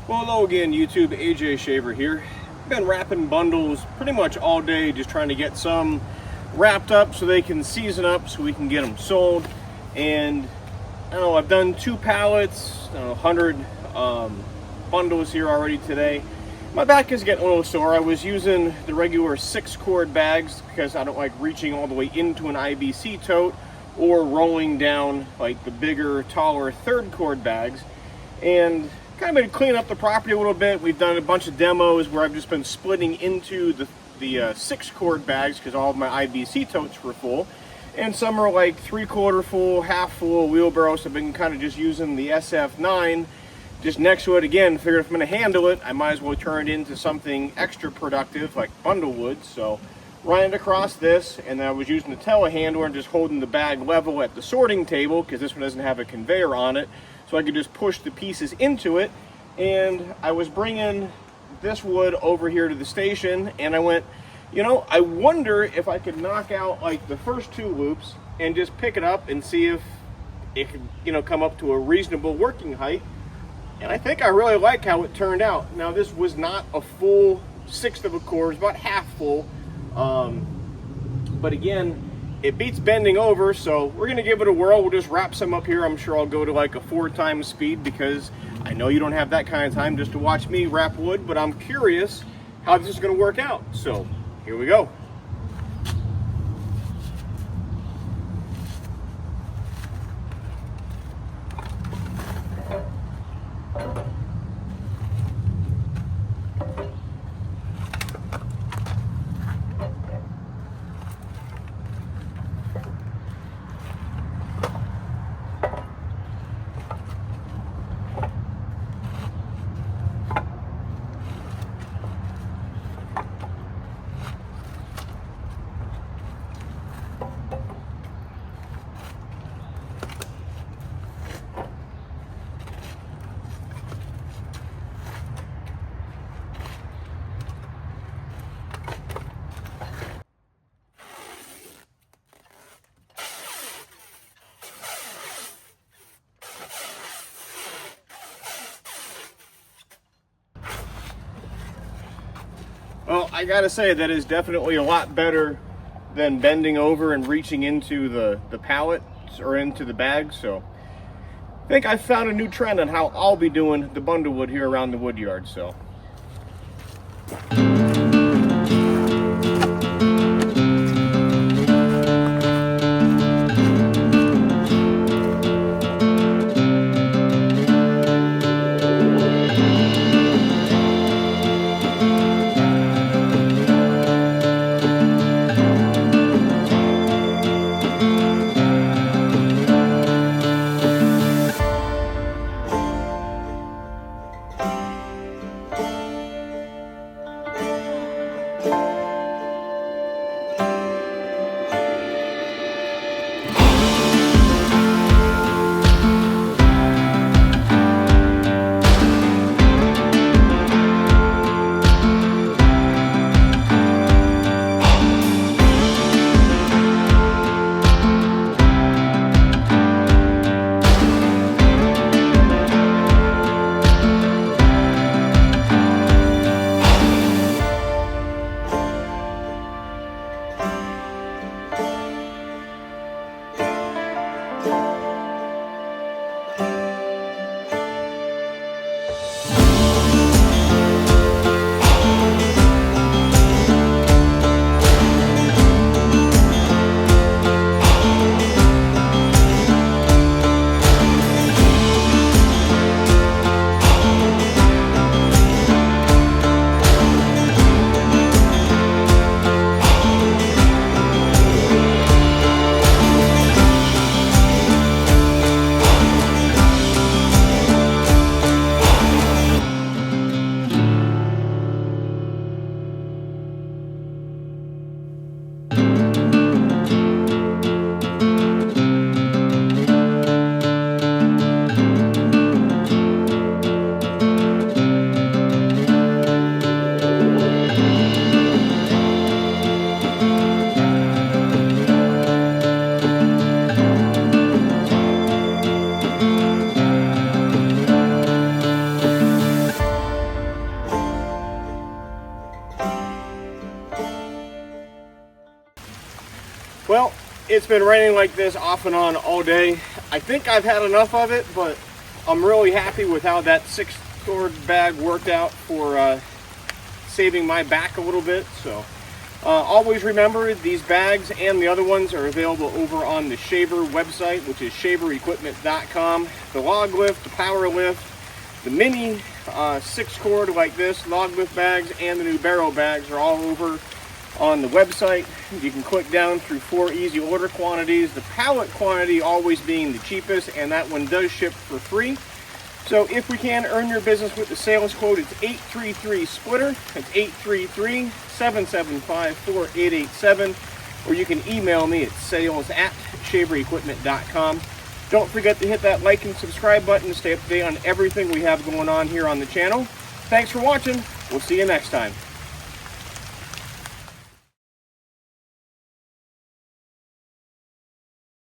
Well, hello again, YouTube. AJ Shaver here. Been wrapping bundles pretty much all day, just trying to get some wrapped up so they can season up so we can get them sold. And I don't know, I've done 2 pallets, 100 bundles here already today. My back is getting a little sore. I was using the regular 6-cord bags because I don't like reaching all the way into an IBC tote or rolling down like the bigger, taller 3rd-cord bags. And kind of been cleaning up the property a little bit. We've done a bunch of demos where I've just been splitting into the 6-cord bags because all of my IBC totes were full, and some are like 3/4 full, half full wheelbarrows. I've been kind of just using the SF9 just next to it. Again, figured if I'm going to handle it, I might as well turn it into something extra productive like bundle wood. So running it across this, and then I was using the telehandler and just holding the bag level at the sorting table because this one doesn't have a conveyor on it, so I could just push the pieces into it. And I was bringing this wood over here to the station, and I went, you know, I wonder if I could knock out like the first 2 loops and just pick it up and see if it could, you know, come up to a reasonable working height. And I think I really like how it turned out. Now, this was not a full 1/6 of a cord, it was about half full. But again, it beats bending over, so we're gonna give it a whirl. We'll just wrap some up here. I'm sure I'll go to like a 4 times speed because I know you don't have that kind of time just to watch me wrap wood, but I'm curious how this is gonna work out. So here we go. Well, I gotta say that is definitely a lot better than bending over and reaching into the pallets or into the bag. So I think I found a new trend on how I'll be doing the bundle wood here around the wood yard. So been raining like this off and on all day. I think I've had enough of it, but I'm really happy with how that 6-cord bag worked out for saving my back a little bit. So always remember, these bags and the other ones are available over on the Shaver website, which is shaverequipment.com. The log lift, the power lift, the mini 6-cord like this log lift bags, and the new barrel bags are all over on the website. You can click down through 4 easy order quantities, the pallet quantity always being the cheapest, and that one does ship for free. So if we can earn your business with the sales quote, it's 833-SPLITTER. That's 833-775-4887. Or you can email me at sales@shaverequipment.com. Don't forget to hit that like and subscribe button to stay up to date on everything we have going on here on the channel. Thanks for watching. We'll see you next time.